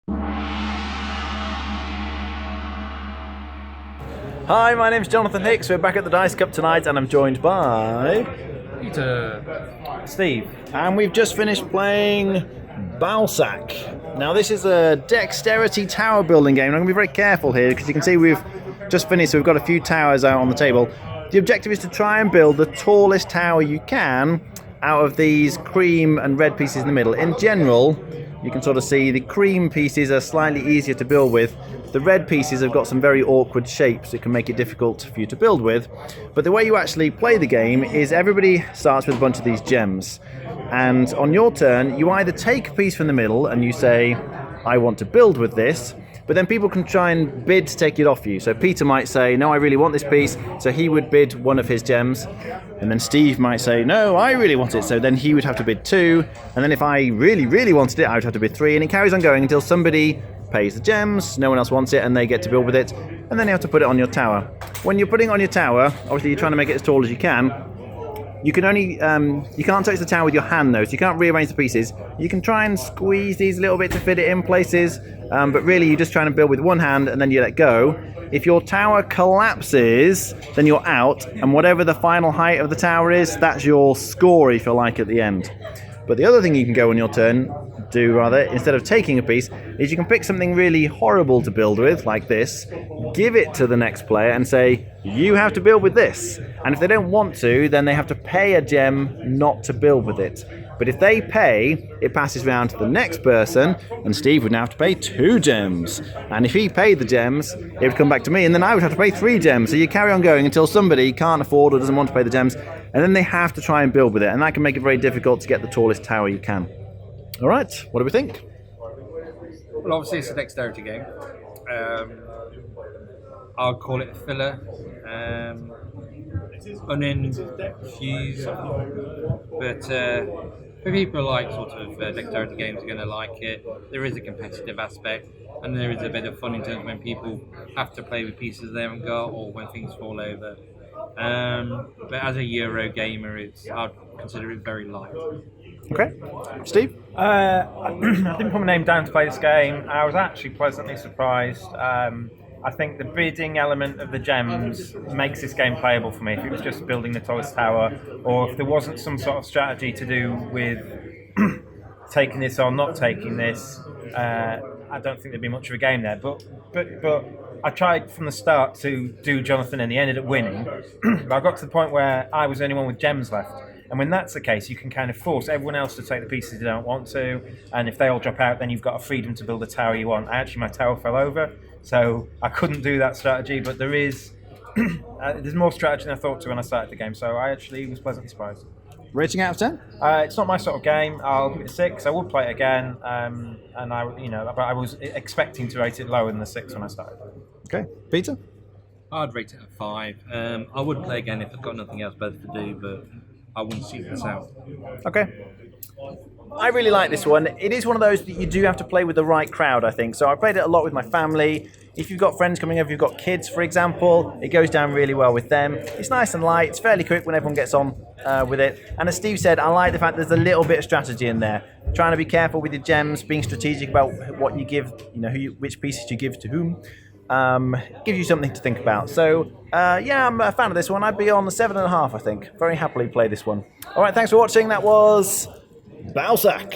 Hi, my name's Jonathan Hicks. We're back at the Dice Cup tonight, and I'm joined by Peter. Steve. And we've just finished playing Bausack. Now, this is a dexterity tower building game, and I'm going to be very careful here because you can see we've just finished, so we've got a few towers out on the table. The objective is to try and build the tallest tower you can out of these cream and red pieces in the middle. In general, you can sort of see the cream pieces are slightly easier to build with. The red pieces have got some very awkward shapes that can make it difficult for you to build with. But the way you actually play the game is everybody starts with a bunch of these gems. And on your turn, you either take a piece from the middle and you say, I want to build with this, but then people can try and bid to take it off you. So Peter might say, no, I really want this piece, so he would bid one of his gems. And then Steve might say, no, I really want it, so then he would have to bid 2. And then if I really, really wanted it, I would have to bid 3. And it carries on going until somebody pays the gems, no one else wants it, and they get to build with it. And then you have to put it on your tower. When you're putting it on your tower, obviously you're trying to make it as tall as you can. You can only, you can't touch the tower with your hand though, so you can't rearrange the pieces. You can try and squeeze these a little bit to fit it in places, but really you're just trying to build with one hand and then you let go. If your tower collapses, then you're out, and whatever the final height of the tower is, that's your score, if you like, at the end. But the other thing you can go on your turn, instead of taking a piece, is you can pick something really horrible to build with, like this, give it to the next player and say, you have to build with this. And if they don't want to, then they have to pay a gem not to build with it. But if they pay, it passes around to the next person, and Steve would now have to pay 2 gems. And if he paid the gems, it would come back to me, and then I would have to pay 3 gems. So you carry on going until somebody can't afford or doesn't want to pay the gems, and then they have to try and build with it. And that can make it very difficult to get the tallest tower you can. All right, what do we think? Well, obviously it's a dexterity game. I'll call it a filler. Uninfused. But for people who like sort of dexterity games are going to like it. There is a competitive aspect, and there is a bit of fun in terms of when people have to play with pieces they haven't got, or when things fall over. But as a Euro gamer, I'd consider it very light. Okay. Steve? I didn't put my name down to play this game. I was actually pleasantly surprised. I think the bidding element of the gems makes this game playable for me. If it was just building the tallest tower, or if there wasn't some sort of strategy to do with taking this or not taking this, I don't think there'd be much of a game there. But I tried from the start to do Jonathan, and he ended up winning. But I got to the point where I was the only one with gems left. And when that's the case, you can kind of force everyone else to take the pieces they don't want to. And if they all drop out, then you've got a freedom to build the tower you want. My tower fell over, so I couldn't do that strategy. But there is there's more strategy than I thought to when I started the game. So I actually was pleasantly surprised. Rating out of 10? It's not my sort of game. I'll give it a 6. I would play it again, but I was expecting to rate it lower than the 6 when I started. Okay, Peter? I'd rate it a 5. I would play again if I've got nothing else better to do, but I wouldn't seek this out. Okay. I really like this one. It is one of those that you do have to play with the right crowd, I think. So I played it a lot with my family. If you've got friends coming over, you've got kids, for example, it goes down really well with them. It's nice and light. It's fairly quick when everyone gets on with it. And as Steve said, I like the fact there's a little bit of strategy in there. Trying to be careful with your gems, being strategic about what you give, which pieces you give to whom. Gives you something to think about. So, I'm a fan of this one. I'd be on the 7.5, I think. Very happily play this one. All right, thanks for watching. That was Bausack.